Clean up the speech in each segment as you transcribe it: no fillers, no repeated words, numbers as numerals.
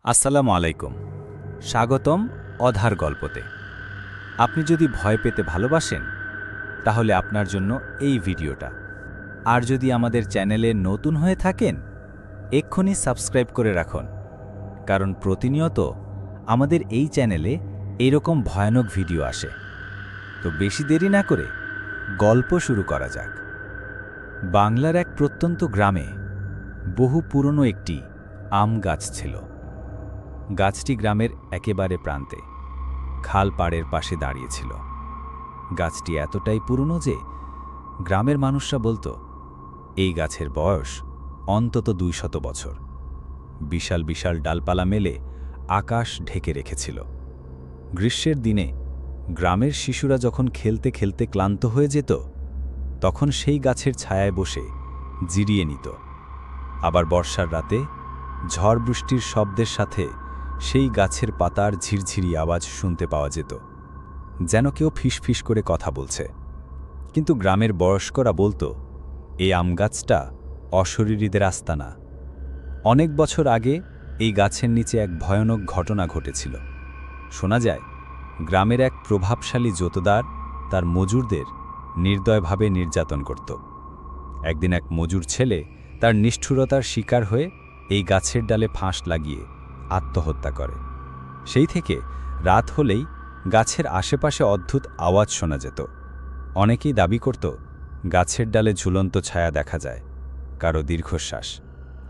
আসসালামু আলাইকুম। স্বাগতম অধার গল্পতে। আপনি যদি ভয় পেতে ভালোবাসেন তাহলে আপনার জন্য এই ভিডিওটা। আর যদি আমাদের চ্যানেলে নতুন হয়ে থাকেন এক্ষুনি সাবস্ক্রাইব করে রাখুন, কারণ প্রতিনিয়ত আমাদের এই চ্যানেলে এইরকম ভয়ানক ভিডিও আসে। তো বেশি দেরি না করে গল্প শুরু করা যাক। বাংলার এক প্রত্যন্ত গ্রামে বহু পুরনো একটি আম গাছ ছিল। গাছটি গ্রামের একেবারে প্রান্তে খাল পাড়ের পাশে দাঁড়িয়েছিল। গাছটি এতটাই পুরনো যে গ্রামের মানুষরা বলতো এই গাছের বয়স অন্তত 200 বছর। বিশাল বিশাল ডালপালা মেলে আকাশ ঢেকে রেখেছিল। গ্রীষ্মের দিনে গ্রামের শিশুরা যখন খেলতে খেলতে ক্লান্ত হয়ে যেত তখন সেই গাছের ছায়ায় বসে জিরিয়ে নিত। আবার বর্ষার রাতে ঝড় বৃষ্টির শব্দের সাথে সেই গাছের পাতার ঝিরঝিরি আওয়াজ শুনতে পাওয়া যেত, যেন কেউ ফিসফিস করে কথা বলছে। কিন্তু গ্রামের বয়স্করা বলতো এই আম গাছটা অশরীরীদের আস্তানা। অনেক বছর আগে এই গাছের নিচে এক ভয়ানক ঘটনা ঘটেছিল। শোনা যায় গ্রামের এক প্রভাবশালী জোতদার তার মজুরদের নির্দয়ভাবে নির্যাতন করত। একদিন এক মজুর ছেলে তার নিষ্ঠুরতার শিকার হয়ে এই গাছের ডালে ফাঁস লাগিয়ে আত্মহত্যা করে। সেই থেকে রাত হলেই গাছের আশেপাশে অদ্ভুত আওয়াজ শোনা যেত। অনেকেই দাবি করত গাছের ডালে ঝুলন্ত ছায়া দেখা যায়, কারো দীর্ঘশ্বাস,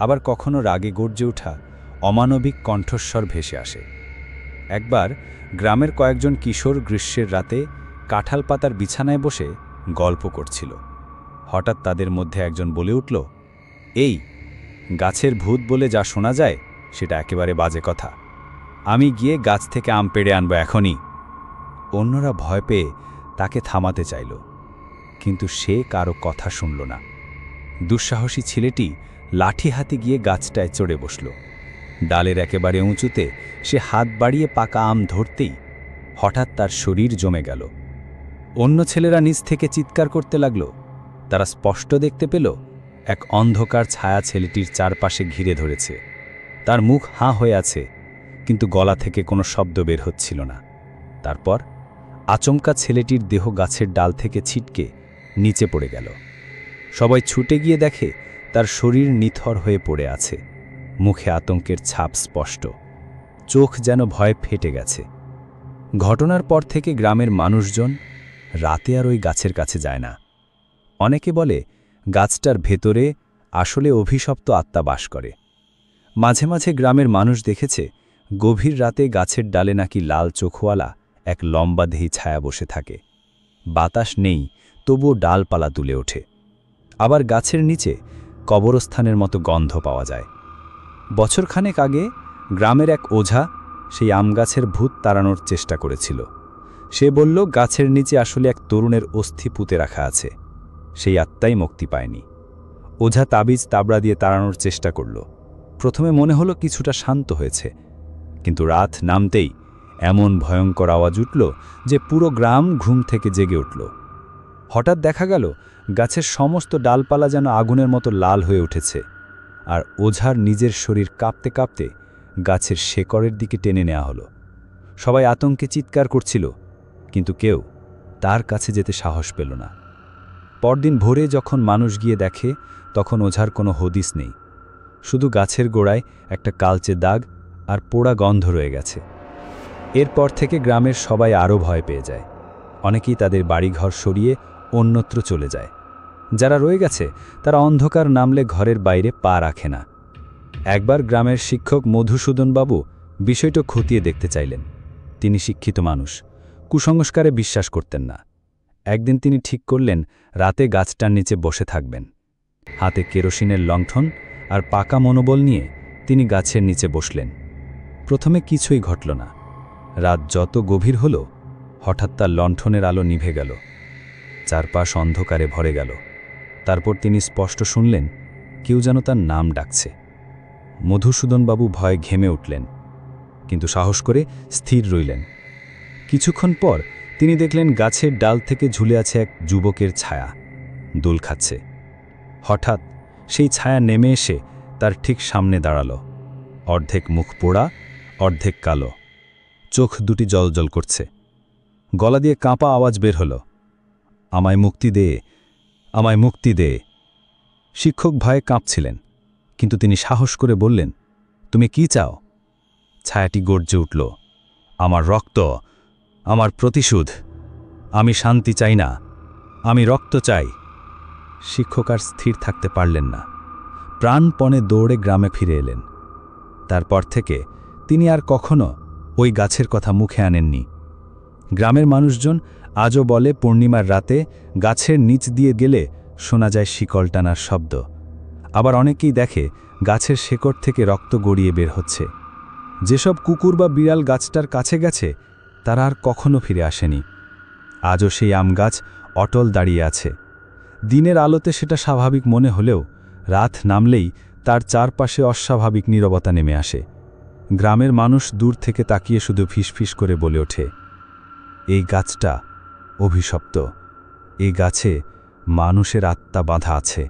আবার কখনো রাগে গর্জে ওঠা অমানবিক কণ্ঠস্বর ভেসে আসে। একবার গ্রামের কয়েকজন কিশোর গ্রীষ্মের রাতে কাঁঠাল পাতার বিছানায় বসে গল্প করছিল। হঠাৎ তাদের মধ্যে একজন বলে উঠল, এই গাছের ভূত বলে যা শোনা যায় সেটা একেবারে বাজে কথা। আমি গিয়ে গাছ থেকে আম পেড়ে আনবো এখনই। অন্যরা ভয় পেয়ে তাকে থামাতে চাইল, কিন্তু সে কারো কথা শুনল না। দুঃসাহসী ছেলেটি লাঠি হাতে গিয়ে গাছটায় চড়ে বসল। ডালের একেবারে উঁচুতে সে হাত বাড়িয়ে পাকা আম ধরতেই হঠাৎ তার শরীর জমে গেল। অন্য ছেলেরা নিচ থেকে চিৎকার করতে লাগল। তারা স্পষ্ট দেখতে পেল এক অন্ধকার ছায়া ছেলেটির চারপাশে ঘিরে ধরেছে। তার মুখ হাঁ হয়ে আছে, কিন্তু গলা থেকে কোনো শব্দ বের হচ্ছিল না। তারপর আচমকা ছেলেটির দেহ গাছের ডাল থেকে ছিটকে নিচে পড়ে গেল। সবাই ছুটে গিয়ে দেখে তার শরীর নিথর হয়ে পড়ে আছে, মুখে আতঙ্কের ছাপ স্পষ্ট, চোখ যেন ভয়ে ফেটে গেছে। ঘটনার পর থেকে গ্রামের মানুষজন রাতে আর ওই গাছের কাছে যায় না। অনেকে বলে গাছটার ভেতরে আসলে অভিশপ্ত আত্মা বাস করে। মাঝে মাঝে গ্রামের মানুষ দেখেছে গভীর রাতে গাছের ডালে নাকি লাল চোখওয়ালা এক লম্বা দেহী ছায়া বসে থাকে। বাতাস নেই, তবুও ডালপালা তুলে ওঠে। আবার গাছের নিচে কবরস্থানের মতো গন্ধ পাওয়া যায়। বছরখানেক আগে গ্রামের এক ওঝা সেই আম গাছের ভূত তাড়ানোর চেষ্টা করেছিল। সে বলল গাছের নিচে আসলে এক তরুণের অস্থি পুঁতে রাখা আছে, সেই আত্মাই মুক্তি পায়নি। ওঝা তাবিজ তাবড়া দিয়ে তাড়ানোর চেষ্টা করল। প্রথমে মনে হলো কিছুটা শান্ত হয়েছে, কিন্তু রাত নামতেই এমন ভয়ঙ্কর আওয়াজ উঠল যে পুরো গ্রাম ঘুম থেকে জেগে উঠল। হঠাৎ দেখা গেল গাছের সমস্ত ডালপালা যেন আগুনের মতো লাল হয়ে উঠেছে, আর ওঝার নিজের শরীর কাঁপতে কাঁপতে গাছের শেকড়ের দিকে টেনে নেওয়া হলো। সবাই আতঙ্কে চিৎকার করছিল, কিন্তু কেউ তার কাছে যেতে সাহস পেল না। পরদিন ভোরে যখন মানুষ গিয়ে দেখে তখন ওঝার কোনো হদিস নেই, শুধু গাছের গোড়ায় একটা কালচে দাগ আর পোড়া গন্ধ রয়ে গেছে। এরপর থেকে গ্রামের সবাই আরও ভয় পেয়ে যায়। অনেকেই তাদের বাড়িঘর সরিয়ে অন্যত্র চলে যায়। যারা রয়ে গেছে তারা অন্ধকার নামলে ঘরের বাইরে পা রাখে না। একবার গ্রামের শিক্ষক মধুসূদনবাবু বিষয়টা খতিয়ে দেখতে চাইলেন। তিনি শিক্ষিত মানুষ, কুসংস্কারে বিশ্বাস করতেন না। একদিন তিনি ঠিক করলেন রাতে গাছটার নিচে বসে থাকবেন। হাতে কেরোসিনের লণ্ঠন আর পাকা মনোবল নিয়ে তিনি গাছের নিচে বসলেন। প্রথমে কিছুই ঘটল না। রাত যত গভীর হল হঠাৎ তার লণ্ঠনের আলো নিভে গেল, চারপাশ অন্ধকারে ভরে গেল। তারপর তিনি স্পষ্ট শুনলেন কেউ যেন তার নাম ডাকছে। মধুসূদনবাবু ভয়ে ঘেমে উঠলেন, কিন্তু সাহস করে স্থির রইলেন। কিছুক্ষণ পর তিনি দেখলেন গাছের ডাল থেকে ঝুলে আছে এক যুবকের ছায়া, দোল খাচ্ছে। হঠাৎ সেই ছায়া নেমে এসে তার ঠিক সামনে দাঁড়াল। অর্ধেক মুখ পোড়া, অর্ধেক কালো, চোখ দুটি জ্বলজ্বল করছে। গলা দিয়ে কাঁপা আওয়াজ বের হলো, আমায় মুক্তি দে, আমায় মুক্তি দে। শিক্ষক ভয়ে কাঁপছিলেন, কিন্তু তিনি সাহস করে বললেন, তুমি কি চাও? ছায়াটি গর্জে উঠল, আমার রক্ত, আমার প্রতিশোধ। আমি শান্তি চাই না, আমি রক্ত চাই। শিক্ষক আর স্থির থাকতে পারলেন না, প্রাণপণে দৌড়ে গ্রামে ফিরে এলেন। তারপর থেকে তিনি আর কখনো ওই গাছের কথা মুখে আনেননি। গ্রামের মানুষজন আজও বলে পূর্ণিমার রাতে গাছের নিচ দিয়ে গেলে শোনা যায় শিকল টানার শব্দ। আবার অনেকেই দেখে গাছের শেকড় থেকে রক্ত গড়িয়ে বের হচ্ছে। যেসব কুকুর বা বিড়াল গাছটার কাছে গেছে তারা আর কখনো ফিরে আসেনি। আজও সেই আম গাছ অটল দাঁড়িয়ে আছে। দিনের আলোতে সেটা স্বাভাবিক মনে হলেও রাত নামলেই তার চারপাশে অস্বাভাবিক নীরবতা নেমে আসে। গ্রামের মানুষ দূর থেকে তাকিয়ে শুধু ফিসফিস করে বলে ওঠে, এই গাছটা অভিশপ্ত, এই গাছে মানুষের আত্মা বাঁধা আছে।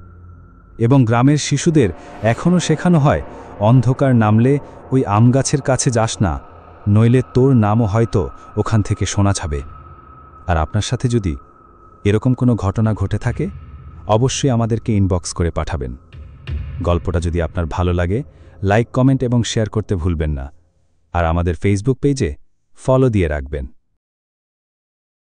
এবং গ্রামের শিশুদের এখনও শেখানো হয়, অন্ধকার নামলে ওই আম গাছের কাছে যাস না, নইলে তোর নামও হয়তো ওখান থেকে শোনা যাবে। আর আপনার সাথে যদি এরকম কোনো ঘটনা ঘটে থাকে, অবশ্যই আমাদেরকে ইনবক্স করে পাঠাবেন। গল্পটা যদি আপনার ভালো লাগে, লাইক, কমেন্ট এবং শেয়ার করতে ভুলবেন না। আর আমাদের ফেসবুক পেজে ফলো দিয়ে রাখবেন।